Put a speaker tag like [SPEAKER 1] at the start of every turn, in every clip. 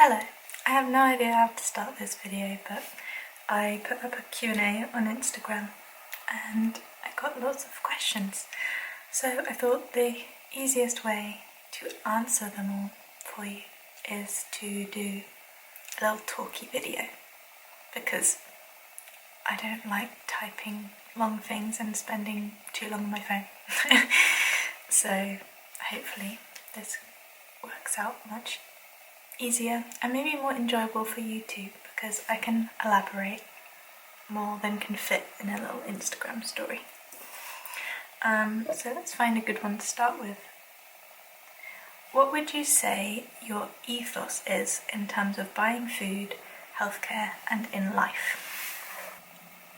[SPEAKER 1] Hello, I have no idea how to start this video, but I put up a Q&A on Instagram and I got lots of questions. So I thought the easiest way to answer them all for you is to do a little talky video, because I don't like typing long things and spending too long on my phone. So hopefully this works out much easier and maybe more enjoyable for you too, because I can elaborate more than can fit in a little Instagram story. So let's find a good one to start with. What would you say your ethos is in terms of buying food, healthcare and in life?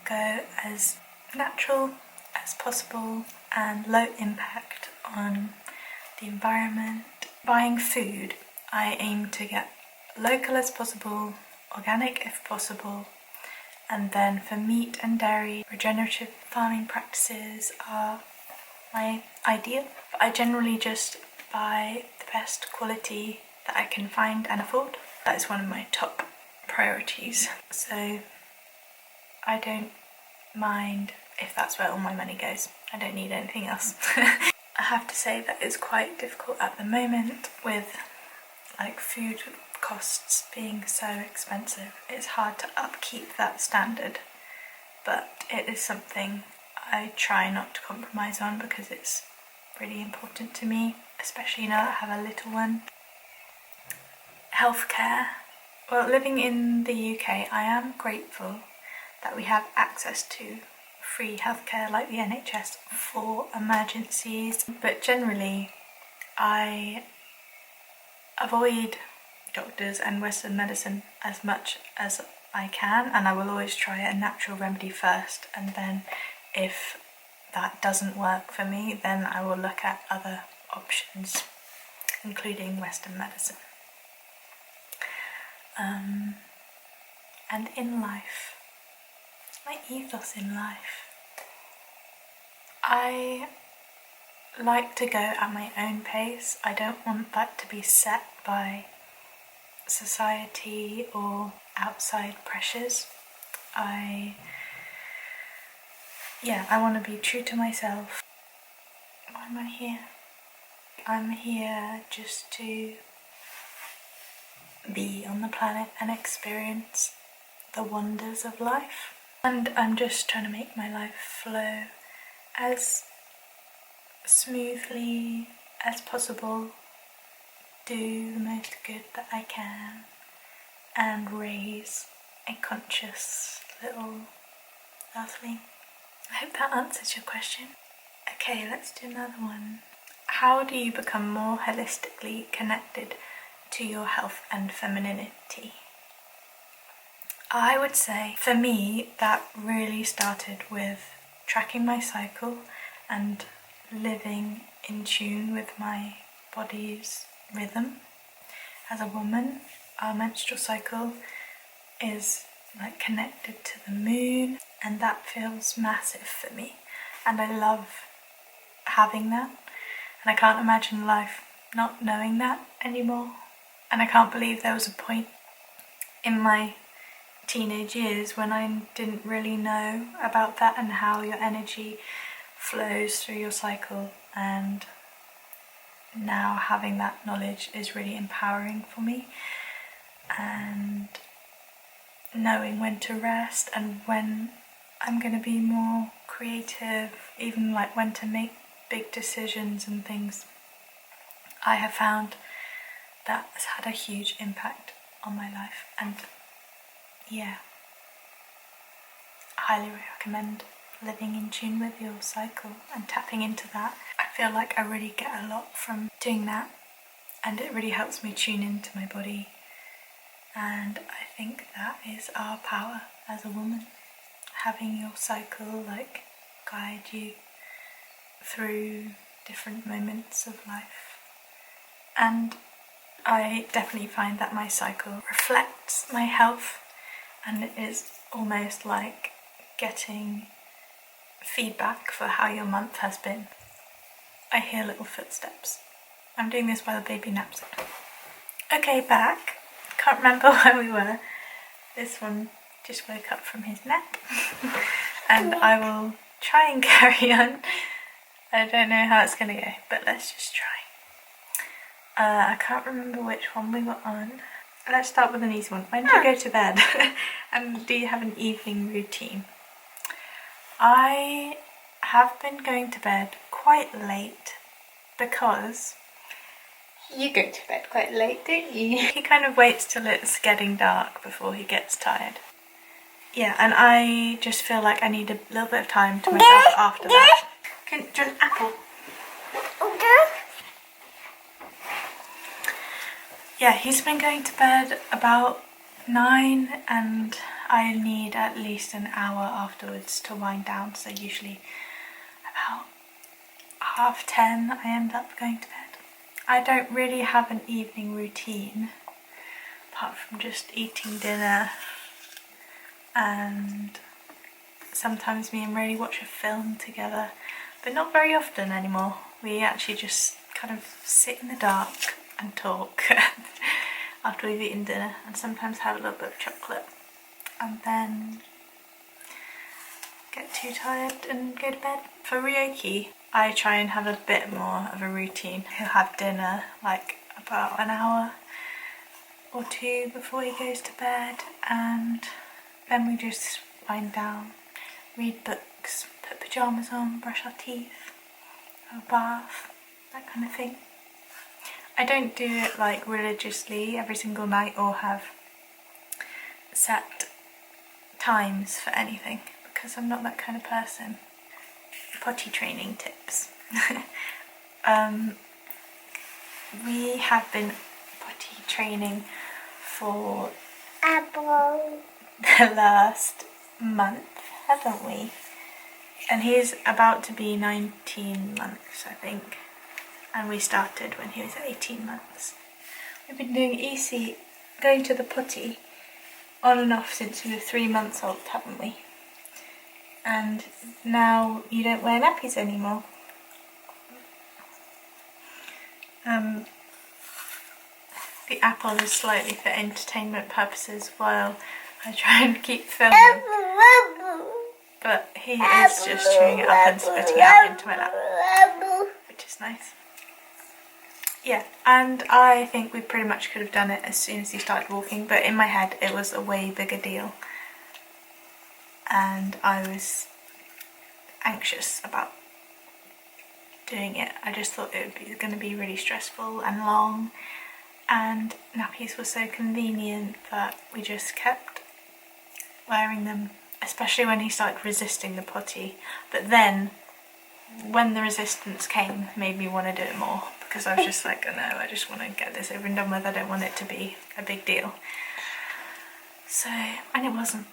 [SPEAKER 1] Go as natural as possible and low impact on the environment. Buying food, I aim to get local as possible, organic if possible, and then for meat and dairy, regenerative farming practices are my ideal. But I generally just buy the best quality that I can find and afford. That is one of my top priorities. So I don't mind if that's where all my money goes. I don't need anything else. I have to say that it's quite difficult at the moment with food costs being so expensive. It's hard to upkeep that standard, but it is something I try not to compromise on because it's really important to me, especially now that I have a little one. Healthcare. Well, living in the UK, I am grateful that we have access to free healthcare like the NHS for emergencies, but generally I avoid doctors and Western medicine as much as I can, and I will always try a natural remedy first, and then if that doesn't work for me, then I will look at other options, including Western medicine. And in life, my ethos in life, I like to go at my own pace. I don't want that to be set by society or outside pressures. I want to be true to myself. Why am I here? I'm here just to be on the planet and experience the wonders of life. And I'm just trying to make my life flow as smoothly as possible, do the most good that I can, and raise a conscious little earthling. I hope that answers your question. Okay, let's do another one. How do you become more holistically connected to your health and femininity? I would say for me that really started with tracking my cycle and living in tune with my body's rhythm. As a woman, our menstrual cycle is connected to the moon, and that feels massive for me, and I love having that, and I can't imagine life not knowing that anymore. And I can't believe there was a point in my teenage years when I didn't really know about that and how your energy flows through your cycle, and now having that knowledge is really empowering for me, and knowing when to rest and when I'm going to be more creative, even when to make big decisions and things, I have found that has had a huge impact on my life. And yeah, I highly recommend living in tune with your cycle and tapping into that. I feel like I really get a lot from doing that, and it really helps me tune into my body, and I think that is our power as a woman, having your cycle guide you through different moments of life. And I definitely find that my cycle reflects my health, and it is almost like getting feedback for how your month has been. I hear little footsteps. I'm doing this while the baby naps. Okay, back. can't remember where we were. This one just woke up from his nap and I will try and carry on. I don't know how it's going to go, but let's just try. I can't remember which one we were on. Let's start with an easy one. When do you go to bed? And do you have an evening routine? I have been going to bed quite late because you go to bed quite late, don't you? He kind of waits till it's getting dark before he gets tired. Yeah, and I just feel like I need a little bit of time to myself after that. Do you want an apple? Yeah, he's been going to bed about 9 and I need at least an hour afterwards to wind down, so usually about 10:30 I end up going to bed. I don't really have an evening routine apart from just eating dinner, and sometimes me and Rayleigh watch a film together, but not very often anymore. We actually just kind of sit in the dark and talk after we've eaten dinner, and sometimes have a little bit of chocolate and then get too tired and go to bed. For Ryoki, I try and have a bit more of a routine. He'll have dinner like about an hour or two before he goes to bed, and then we just wind down, read books, put pyjamas on, brush our teeth, have a bath, that kind of thing. I don't do it like religiously every single night or have set times for anything because I'm not that kind of person. Potty training tips. We have been potty training for the last month, haven't we? And he's about to be 19 months, I think. And we started when he was 18 months. We've been doing EC, going to the potty, on and off since we were 3 months old, haven't we? And now you don't wear nappies anymore. The apple is slightly for entertainment purposes while I try and keep filming. But he is just chewing it up and spitting it out into my lap, which is nice. Yeah, and I think we pretty much could have done it as soon as he started walking, but in my head it was a way bigger deal. And I was anxious about doing it. I just thought it was going to be really stressful and long, and nappies were so convenient that we just kept wearing them, especially when he started resisting the potty. But then when the resistance came, it made me want to do it more, because I was just like, oh no, I just want to get this over and done with. I don't want it to be a big deal. So, and it wasn't.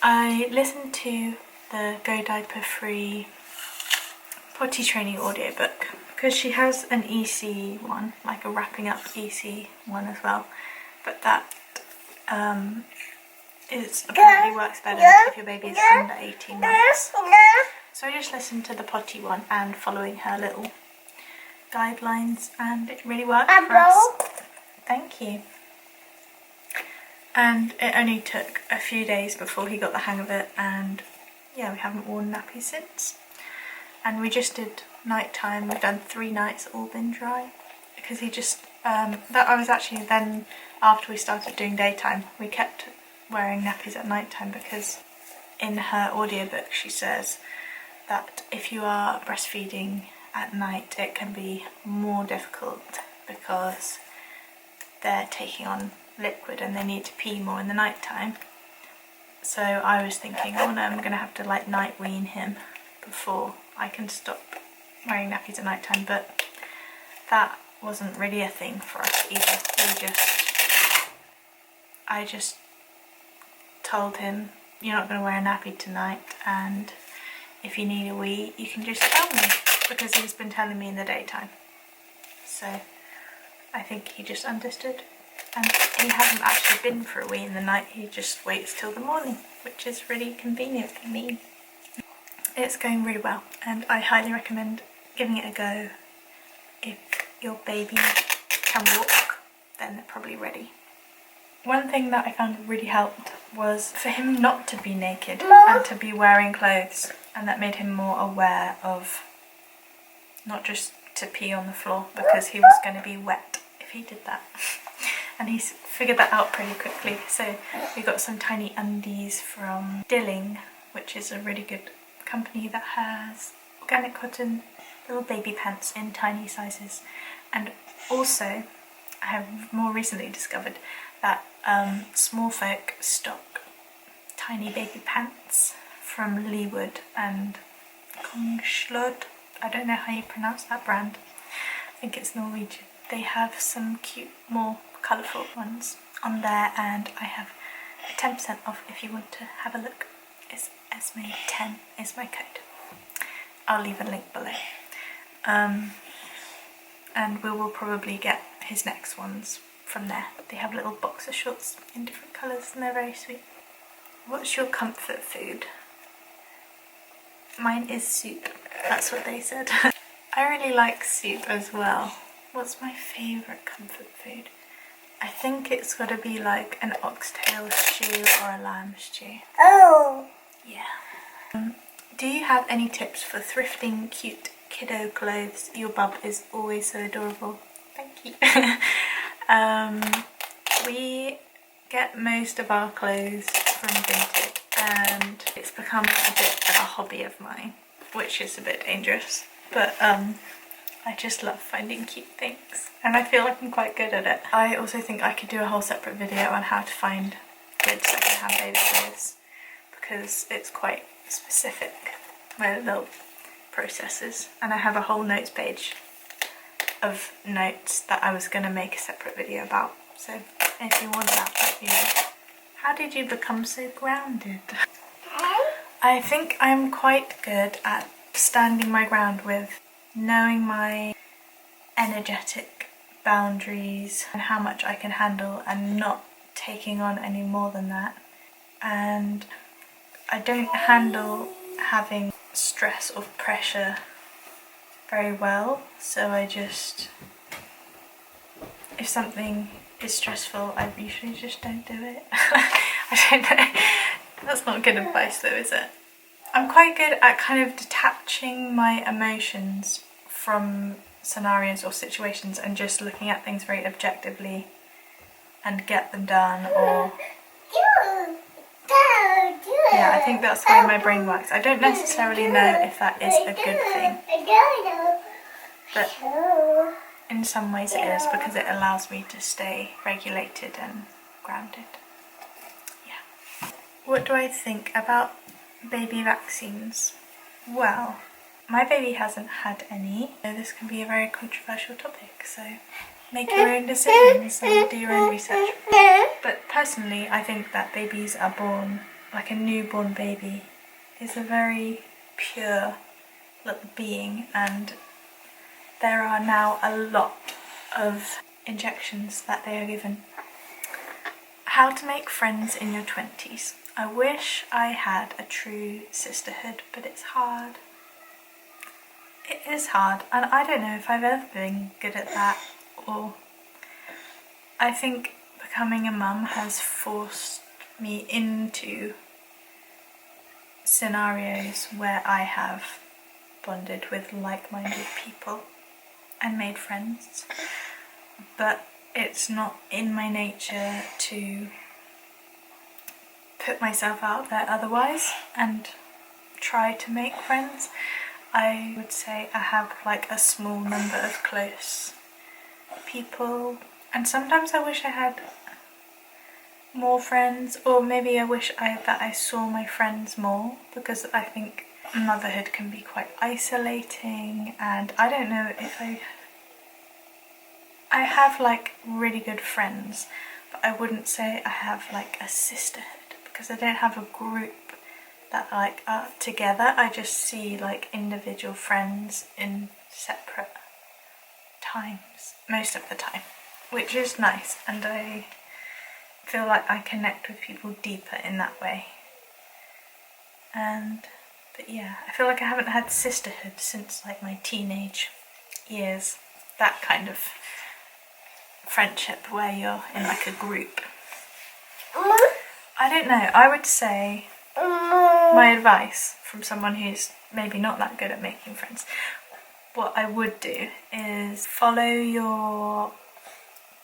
[SPEAKER 1] I listened to the Go Diaper Free potty training audiobook because she has an EC one, like a wrapping up EC one as well, but that apparently works better if your baby is under 18 months. So I just listened to the potty one and following her little guidelines, and it really worked for us. Thank you. And it only took a few days before he got the hang of it, and yeah, we haven't worn nappies since. And we just did night time. We've done 3 nights all been dry because he just that I was actually then, after we started doing daytime, we kept wearing nappies at night time because in her audiobook she says that if you are breastfeeding at night it can be more difficult because they're taking on liquid and they need to pee more in the night time. So I was thinking, oh no, I'm going to have to like night wean him before I can stop wearing nappies at night time, but that wasn't really a thing for us either. I just told him, you're not going to wear a nappy tonight, and if you need a wee you can just tell me, because he's been telling me in the daytime. So I think he just understood. And he hasn't actually been for a wee in the night, he just waits till the morning, which is really convenient for me. It's going really well, and I highly recommend giving it a go. If your baby can walk, then they're probably ready. One thing that I found really helped was for him not to be naked and to be wearing clothes, and that made him more aware of not just to pee on the floor, because he was going to be wet if he did that. And he's figured that out pretty quickly. So we got some tiny undies from Dilling, which is a really good company that has organic cotton little baby pants in tiny sizes. And also I have more recently discovered that Small Folk stock tiny baby pants from Leewood and Kongslod. I don't know how you pronounce that brand. I think it's Norwegian. They have some cute, more colourful ones on there, and I have 10% off if you want to have a look. It's Esme10 is my code. I'll leave a link below. And we will probably get his next ones from there. They have little boxer shorts in different colours and they're very sweet. What's your comfort food? Mine is soup. That's what they said. I really like soup as well. What's my favourite comfort food? I think it's got to be like an oxtail stew or a lamb stew. Oh! Yeah. Do you have any tips for thrifting cute kiddo clothes? Your bub is always so adorable. Thank you. We get most of our clothes from Vinted, and it's become a bit of a hobby of mine, which is a bit dangerous, but I just love finding cute things and I feel like I'm quite good at it. I also think I could do a whole separate video on how to find good second-hand baby clothes, because it's quite specific, my little processes, and I have a whole notes page of notes that I was going to make a separate video about, so if you want that, let me know. How did you become so grounded? I think I'm quite good at standing my ground with knowing my energetic boundaries and how much I can handle and not taking on any more than that. And I don't handle having stress or pressure very well, so I just, if something is stressful, I usually just don't do it. I don't know. That's not good advice though, is it? I'm quite good at kind of detaching my emotions from scenarios or situations and just looking at things very objectively and get them done, or yeah, I think that's the way my brain works. I don't necessarily know if that is a good thing, but in some ways it is, because it allows me to stay regulated and grounded. Yeah. What do I think about baby vaccines? Well, my baby hasn't had any, so this can be a very controversial topic, so make your own decisions and do your own research. But personally, I think that babies are born, like a newborn baby is a very pure little being, and there are now a lot of injections that they are given. How to make friends in your 20s. I wish I had a true sisterhood, but it's hard. It is hard, and I don't know if I've ever been good at that, or I think becoming a mum has forced me into scenarios where I have bonded with like-minded people and made friends, but it's not in my nature to put myself out there otherwise and try to make friends. I would say I have like a small number of close people, and sometimes I wish I had more friends, or maybe I wish that I saw my friends more, because I think motherhood can be quite isolating, and I don't know if I have like really good friends, but I wouldn't say I have like a sisterhood, because I don't have a group that like are together. I just see like individual friends in separate times most of the time, which is nice, and I feel like I connect with people deeper in that way. But yeah, I feel like I haven't had sisterhood since like my teenage years, that kind of friendship where you're in like a group. I don't know, I would say my advice from someone who's maybe not that good at making friends, what I would do is follow your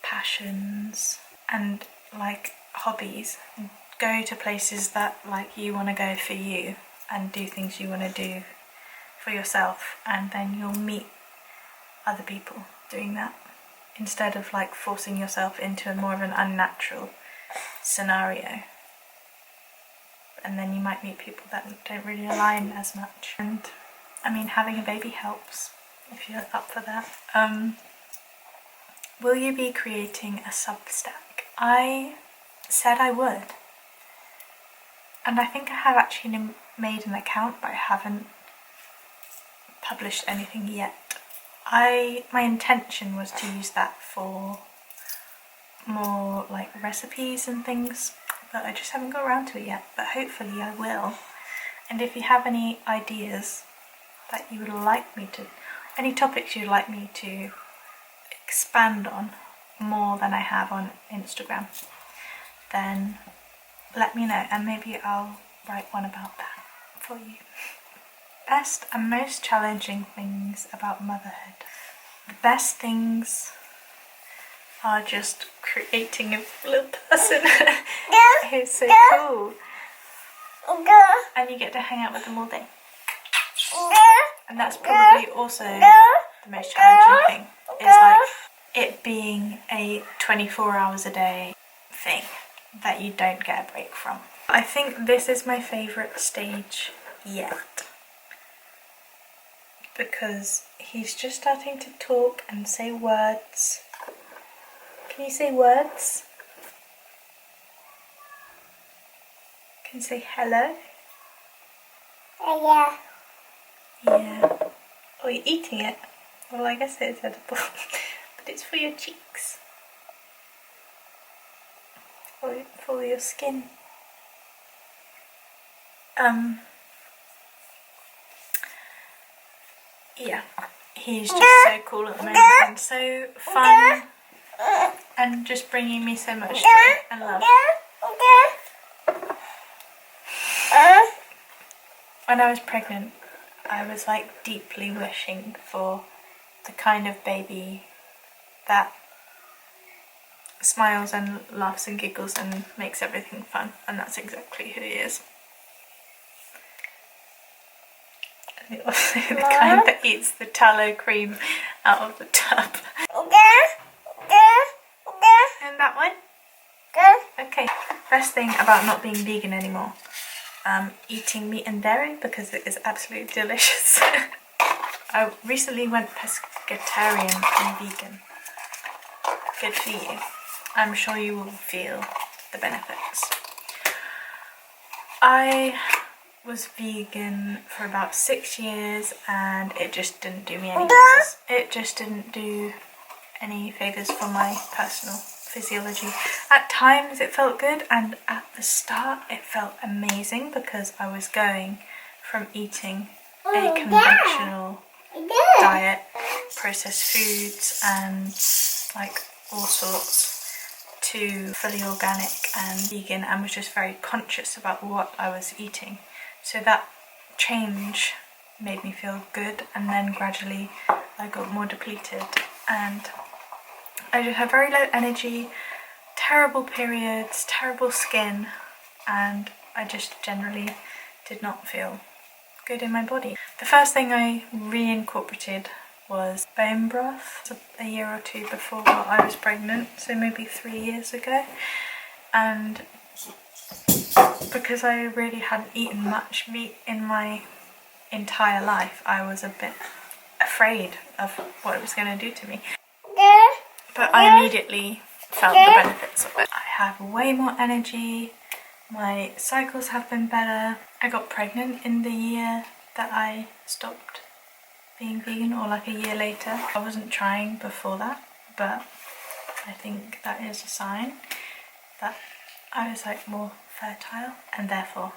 [SPEAKER 1] passions and like hobbies. Go to places that like you want to go for you and do things you want to do for yourself, and then you'll meet other people doing that instead of like forcing yourself into more of an unnatural scenario. And then you might meet people that don't really align as much. And I mean, having a baby helps if you're up for that. Will you be creating a Substack? I said I would. And I think I have actually made an account, but I haven't published anything yet. My intention was to use that for more like recipes and things, but I just haven't got around to it yet, but hopefully I will. And if you have any ideas that you would like me to, any topics you'd like me to expand on more than I have on Instagram, then let me know and maybe I'll write one about that for you. Best and most challenging things about motherhood. The best things are just creating a little person who's so cool. And you get to hang out with them all day. And that's probably also the most challenging thing, is like it being a 24 hours a day thing that you don't get a break from. I think this is my favourite stage yet, because he's just starting to talk and say words. Can you say words? Can you say hello?
[SPEAKER 2] Yeah.
[SPEAKER 1] Yeah. Oh, you're eating it? Well, I guess it is edible, but it's for your cheeks. For your skin. Yeah, he's just so cool at the moment and so fun and just bringing me so much joy and love. When I was pregnant, I was like deeply wishing for the kind of baby that smiles and laughs and giggles and makes everything fun, and that's exactly who he is. And also the kind that eats the tallow cream out of the tub. And that one? Okay. Best thing about not being vegan anymore. Eating meat and dairy, because it is absolutely delicious. I recently went pescatarian and vegan. Good for you. I'm sure you will feel the benefits. I was vegan for about 6 years and it just didn't do me any favours. It just didn't do any favours for my personal physiology. At times it felt good, and at the start it felt amazing because I was going from eating a conventional diet, processed foods and like all sorts, to fully organic and vegan, and was just very conscious about what I was eating. So that change made me feel good, and then gradually I got more depleted and I just had very low energy, terrible periods, terrible skin, and I just generally did not feel good in my body. The first thing I reincorporated was bone broth a year or two before I was pregnant, so maybe 3 years ago, and because I really hadn't eaten much meat in my entire life, I was a bit afraid of what it was going to do to me. But I immediately felt the benefits of it. I have way more energy, my cycles have been better. I got pregnant in the year that I stopped being vegan, or like a year later. I wasn't trying before that, but I think that is a sign that I was like more fertile, and therefore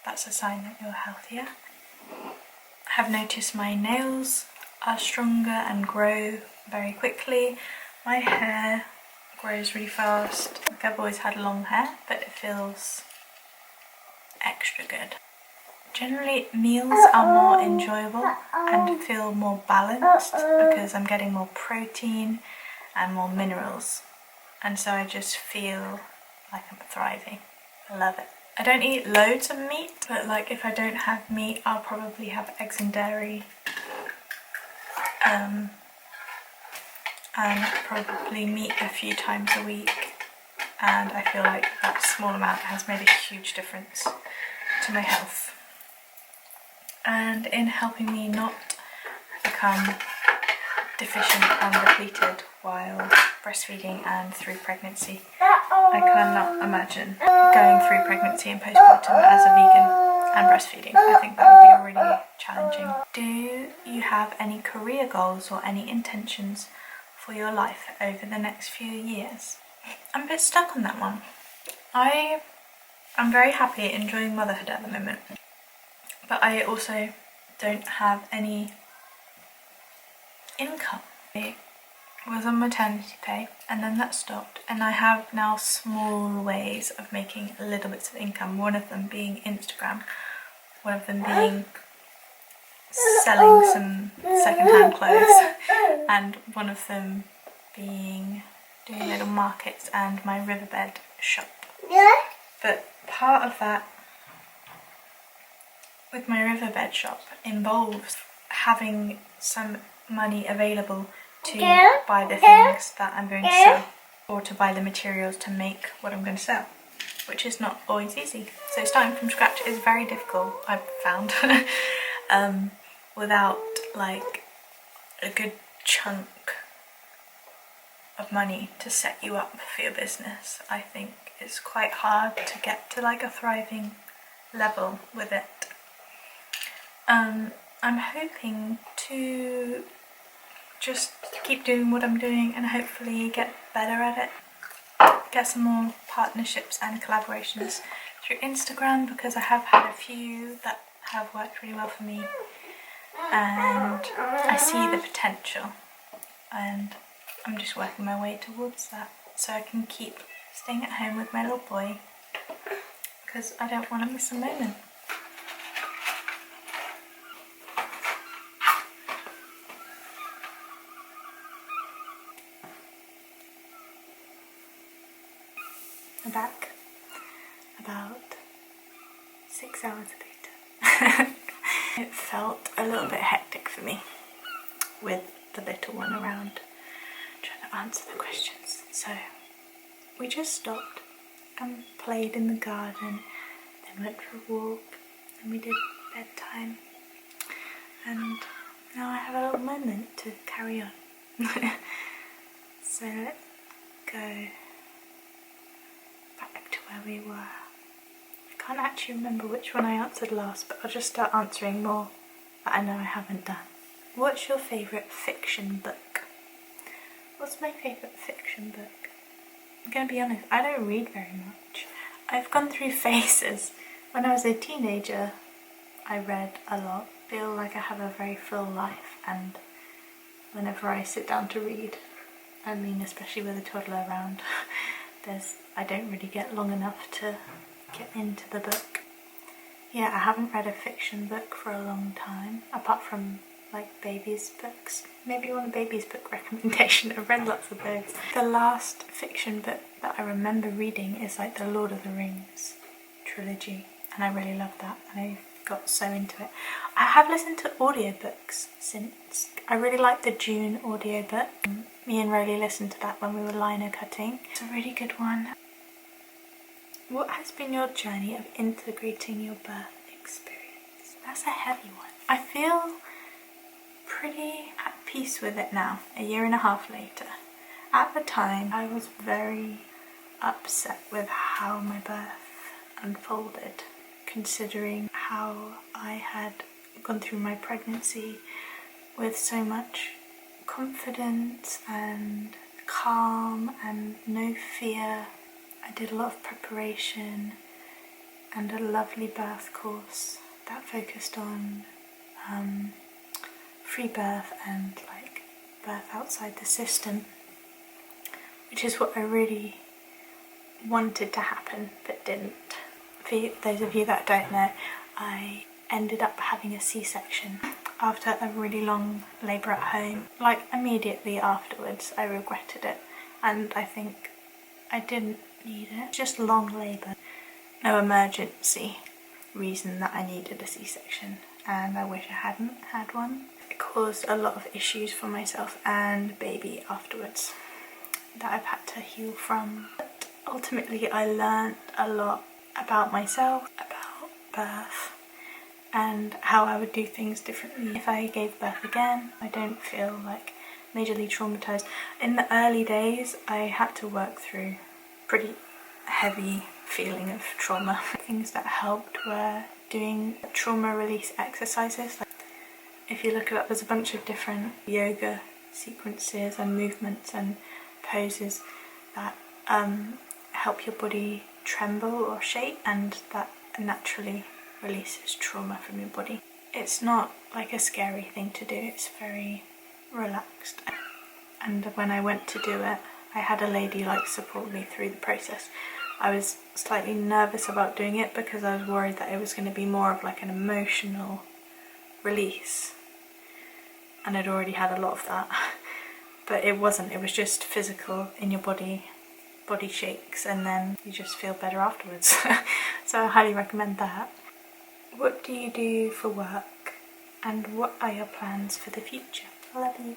[SPEAKER 1] that's a sign that you're healthier. I have noticed my nails are stronger and grow very quickly. My hair grows really fast. Like, I've always had long hair, but it feels extra good. Generally, meals are more enjoyable and feel more balanced because I'm getting more protein and more minerals, and so I just feel like I'm thriving. I love it. I don't eat loads of meat, but like if I don't have meat, I'll probably have eggs and dairy, and probably meat a few times a week, and I feel like that small amount has made a huge difference to my health and in helping me not become deficient and depleted while breastfeeding and through pregnancy. I cannot imagine going through pregnancy and postpartum as a vegan and breastfeeding. I think that would be really challenging. Do you have any career goals or any intentions for your life over the next few years? I'm a bit stuck on that one. I'm very happy enjoying motherhood at the moment, but I also don't have any income. I was on maternity pay and then that stopped, and I have now small ways of making little bits of income, one of them being Instagram, one of them being selling some second-hand clothes, and one of them being doing little markets and my riverbed shop. But part of that with my riverbed shop involves having some money available to buy the things that I'm going to sell, or to buy the materials to make what I'm going to sell, which is not always easy. So starting from scratch is very difficult, I've found, without like a good chunk of money to set you up for your business. I think it's quite hard to get to like a thriving level with it. I'm hoping to just keep doing what I'm doing and hopefully get better at it. Get some more partnerships and collaborations through Instagram, because I have had a few that have worked really well for me and I see the potential, and I'm just working my way towards that so I can keep staying at home with my little boy, because I don't want to miss a moment. I'm back about 6 hours later. It felt a little bit hectic for me with the little one around trying to answer the questions. So we just stopped and played in the garden, then went for a walk, and we did bedtime, and now I have a little moment to carry on. So let's go back to where we were. I can't actually remember which one I answered last, but I'll just start answering more that I know I haven't done. What's your favourite fiction book? What's my favourite fiction book? I'm gonna be honest, I don't read very much. I've gone through phases. When I was a teenager, I read a lot. I feel like I have a very full life, and whenever I sit down to read, I mean especially with a toddler around, I don't really get long enough to get into the book. Yeah, I haven't read a fiction book for a long time, apart from like babies' books. Maybe you want a baby's book recommendation? I've read lots of those. The last fiction book that I remember reading is like the Lord of the Rings trilogy, and I really loved that, and I got so into it. I have listened to audiobooks since. I really like the June audiobook. Me and Rolly listened to that when we were lino cutting. It's a really good one. What has been your journey of integrating your birth experience? That's a heavy one. I feel pretty at peace with it now, a year and a half later. At the time, I was very upset with how my birth unfolded, considering how I had gone through my pregnancy with so much confidence and calm and no fear. I did a lot of preparation and a lovely birth course that focused on free birth and like birth outside the system, which is what I really wanted to happen but didn't. For those of you that don't know, I ended up having a C-section after a really long labour at home. Like immediately afterwards I regretted it, and I think I didn't need it. Just long labour. No emergency reason that I needed a C-section, and I wish I hadn't had one. It caused a lot of issues for myself and baby afterwards that I've had to heal from. But ultimately I learned a lot about myself, about birth, and how I would do things differently if I gave birth again. I don't feel like majorly traumatised. In the early days I had to work through pretty heavy feeling of trauma. Things that helped were doing trauma release exercises. Like, if you look it up, there's a bunch of different yoga sequences and movements and poses that help your body tremble or shake, and that naturally releases trauma from your body. It's not like a scary thing to do, it's very relaxed. And when I went to do it, I had a lady like support me through the process. I was slightly nervous about doing it because I was worried that it was going to be more of like an emotional release, and I'd already had a lot of that. But it wasn't, it was just physical in your body shakes, and then you just feel better afterwards. So I highly recommend that. What do you do for work, and what are your plans for the future? I love you.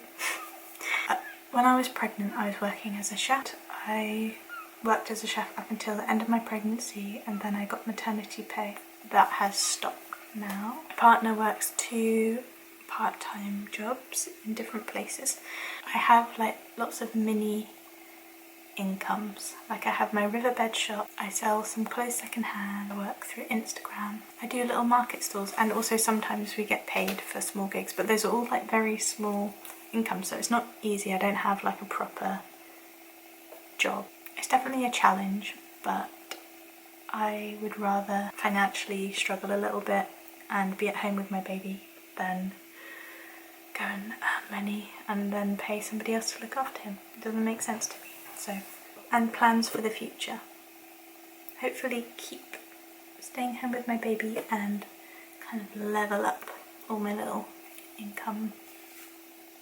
[SPEAKER 1] When I was pregnant I was working as a chef. I worked as a chef up until the end of my pregnancy, and then I got maternity pay. That has stopped now. My partner works 2 part-time jobs in different places. I have like lots of mini incomes. Like I have my riverbed shop, I sell some clothes secondhand, I work through Instagram, I do little market stalls, and also sometimes we get paid for small gigs, but those are all like very small incomes, so it's not easy. I don't have like a proper job. It's definitely a challenge, but I would rather financially struggle a little bit and be at home with my baby than go and earn money and then pay somebody else to look after him. It doesn't make sense to me. So, and plans for the future. Hopefully keep staying home with my baby and kind of level up all my little income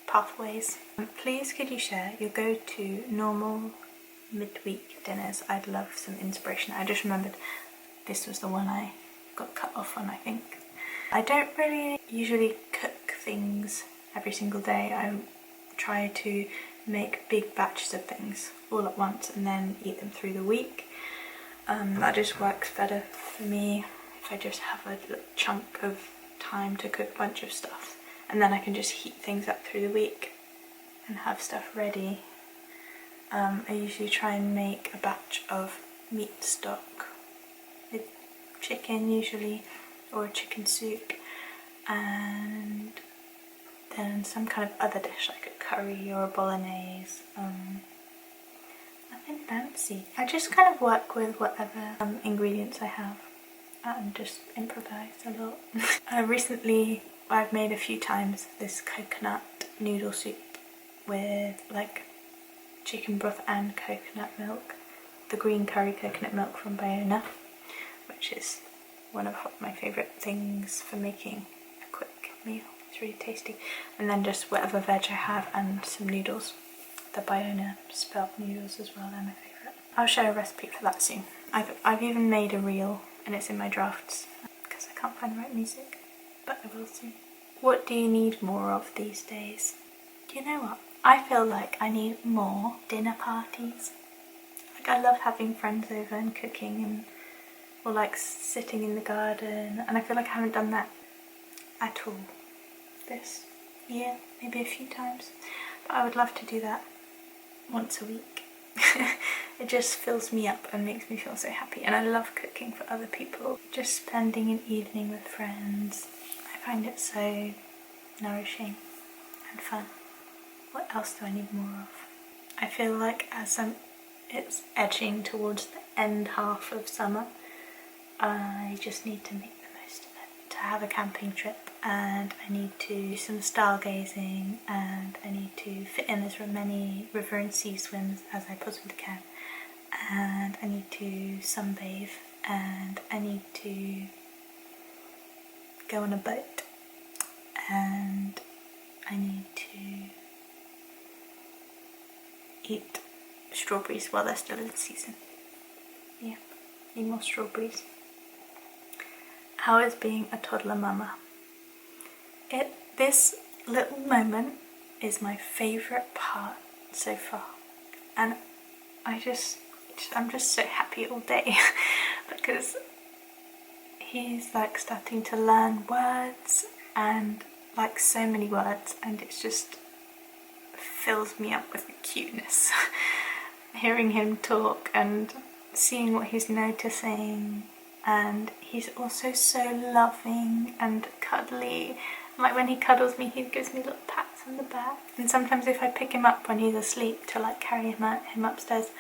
[SPEAKER 1] pathways. Please could you share your go-to normal midweek dinners? I'd love some inspiration. I just remembered this was the one I got cut off on, I think. I don't really usually cook things every single day. I try to make big batches of things all at once and then eat them through the week. That just works better for me if I just have a chunk of time to cook a bunch of stuff, and then I can just heat things up through the week and have stuff ready. I usually try and make a batch of meat stock with chicken usually, or a chicken soup, and then some kind of other dish like a curry or a bolognese. Nothing fancy. I just kind of work with whatever ingredients I have and just improvise a lot. Recently I've made a few times this coconut noodle soup with like chicken broth and coconut milk. The green curry coconut milk from Bayona, which is one of my favourite things for making a quick meal. It's really tasty. And then just whatever veg I have and some noodles. The Bayona spelt noodles as well, they're my favourite. I'll share a recipe for that soon. I've even made a reel and it's in my drafts because I can't find the right music, but I will soon. What do you need more of these days? Do you know what? I feel like I need more dinner parties. Like I love having friends over and cooking, and or like sitting in the garden, and I feel like I haven't done that at all this year, maybe a few times, but I would love to do that once a week. It just fills me up and makes me feel so happy, and I love cooking for other people. Just spending an evening with friends, I find it so nourishing and fun. What else do I need more of? I feel like as it's edging towards the end half of summer, I just need to make the most of it. To have a camping trip, and I need to do some stargazing, and I need to fit in as many river and sea swims as I possibly can, and I need to sunbathe and I need to go on a boat, and I need to eat strawberries while they're still in season. Yeah, need more strawberries. How is being a toddler mama? This little moment is my favourite part so far, and I'm just so happy all day because he's like starting to learn words, and like so many words, and it's just fills me up with cuteness. Hearing him talk and seeing what he's noticing, and he's also so loving and cuddly. Like when he cuddles me, he gives me little pats on the back, and sometimes if I pick him up when he's asleep to like carry him upstairs,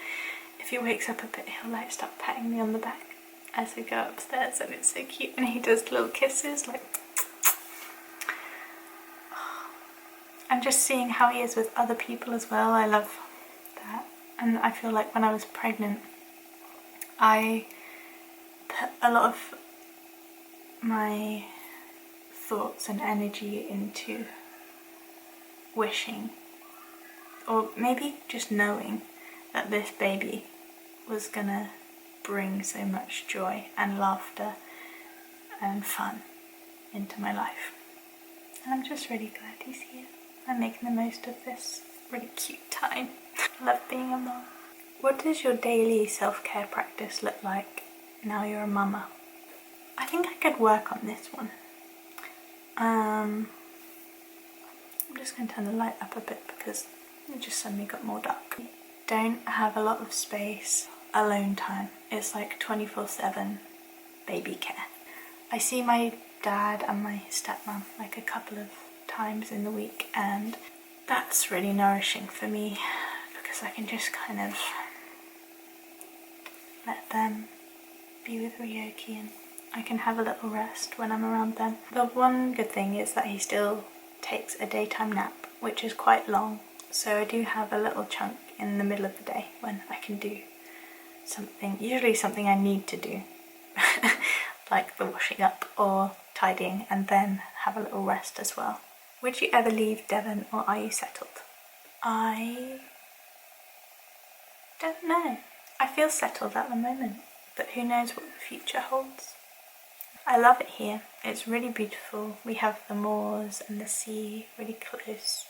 [SPEAKER 1] if he wakes up a bit, he'll like start patting me on the back as we go upstairs, and it's so cute. And he does little kisses, like, and just seeing how he is with other people as well, I love that. And I feel like when I was pregnant, I put a lot of my thoughts and energy into wishing, or maybe just knowing, that this baby was gonna bring so much joy and laughter and fun into my life. And I'm just really glad he's here. I'm making the most of this really cute time. I love being a mom. What does your daily self-care practice look like now you're a mama? I think I could work on this one. I'm just going to turn the light up a bit because it just suddenly got more dark. Don't have a lot of space, alone time. It's like 24/7 baby care. I see my dad and my stepmom like a couple of times in the week, and that's really nourishing for me because I can just kind of let them be with Ryoki, and I can have a little rest when I'm around them. The one good thing is that he still takes a daytime nap, which is quite long, so I do have a little chunk in the middle of the day when I can do something, usually something I need to do, like the washing up or tidying, and then have a little rest as well. Would you ever leave Devon, or are you settled? I don't know. I feel settled at the moment, but who knows what the future holds. I love it here. It's really beautiful. We have the moors and the sea really close,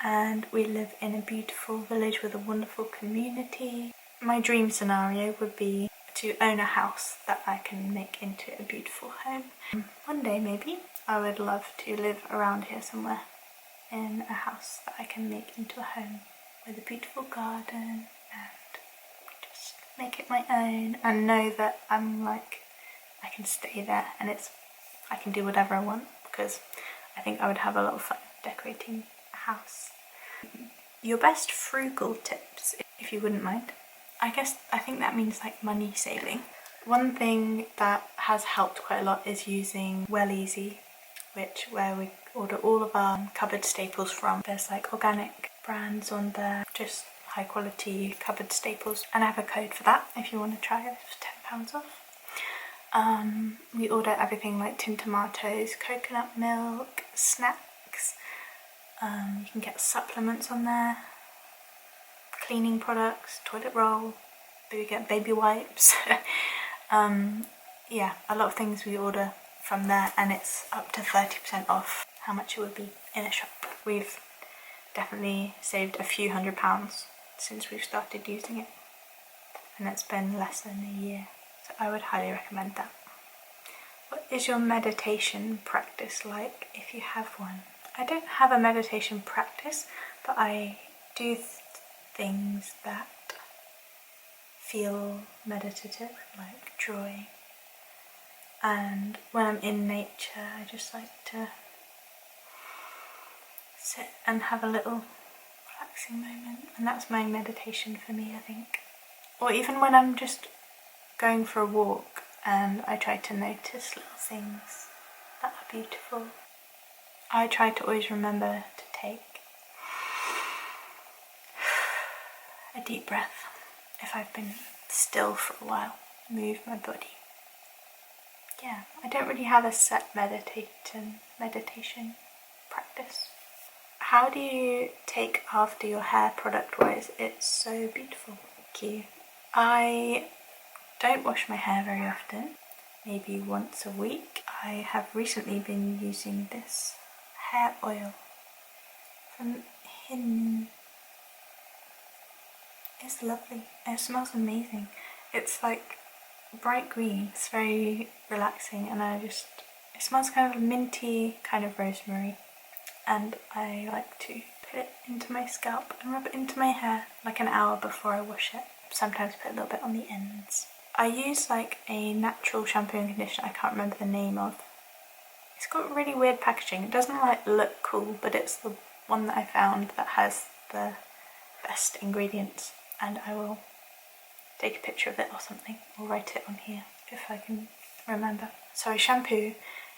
[SPEAKER 1] and we live in a beautiful village with a wonderful community. My dream scenario would be to own a house that I can make into a beautiful home. One day maybe I would love to live around here somewhere in a house that I can make into a home with a beautiful garden, and just make it my own, and know that I can stay there, and I can do whatever I want, because I think I would have a lot of fun decorating a house. Your best frugal tips, if you wouldn't mind. I think that means like money saving. One thing that has helped quite a lot is using Well Easy, where we order all of our cupboard staples from. There's like organic brands on there, just high quality cupboard staples, and I have a code for that if you want to try it. It's £10 off. We order everything like tin tomatoes, coconut milk, snacks. You can get supplements on there, cleaning products, toilet roll, we get baby wipes. Yeah, a lot of things we order from there, and it's up to 30% off how much it would be in a shop. We've definitely saved a few £100s since we've started using it, and it's been less than a year, so I would highly recommend that. What is your meditation practice like, if you have one? I don't have a meditation practice, but I do things that feel meditative, like drawing. And when I'm in nature, I just like to sit and have a little relaxing moment, and that's my meditation for me, I think. Or even when I'm just going for a walk and I try to notice little things that are beautiful. I try to always remember to take a deep breath if I've been still for a while, move my body. yeah, I don't really have a set meditation practice. How do you take after your hair product wise? It's so beautiful. Thank you. I don't wash my hair very often, maybe once a week. I have recently been using this hair oil from Hin. It's lovely. It smells amazing. It's like bright green. It's very relaxing, and it smells kind of minty, kind of rosemary. And I like to put it into my scalp and rub it into my hair like an hour before I wash it. Sometimes put a little bit on the ends. I use like a natural shampoo and conditioner I can't remember the name of. It's got really weird packaging. It doesn't like look cool, but it's the one that I found that has the best ingredients, and I will take a picture of it or something, or write it on here if I can remember. So I shampoo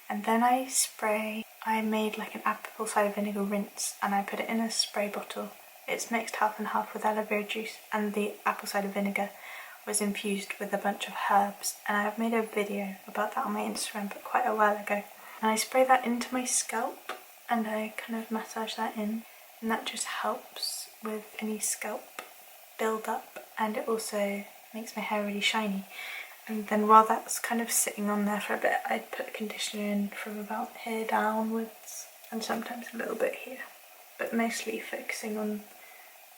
[SPEAKER 1] and then I spray. I made like an apple cider vinegar rinse and I put it in a spray bottle. It's mixed half and half with aloe vera juice, and the apple cider vinegar was infused with a bunch of herbs, and I've made a video about that on my Instagram but quite a while ago. And I spray that into my scalp and I kind of massage that in, and that just helps with any scalp build up, and it also makes my hair really shiny. And then while that's kind of sitting on there for a bit, I'd put conditioner in from about here downwards, and sometimes a little bit here, but mostly focusing on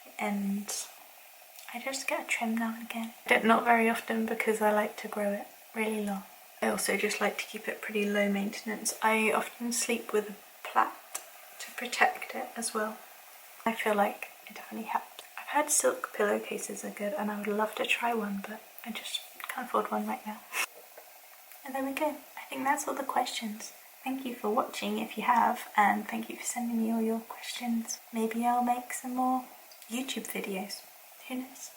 [SPEAKER 1] the ends. I just get a trim now and again. Not very often because I like to grow it really long. I also just like to keep it pretty low maintenance. I often sleep with a plait to protect it as well. I feel like it definitely helps. I've heard silk pillowcases are good and I would love to try one, but I just can't afford one right now. And there we go. I think that's all the questions. Thank you for watching if you have, and thank you for sending me all your questions. Maybe I'll make some more YouTube videos. Who knows?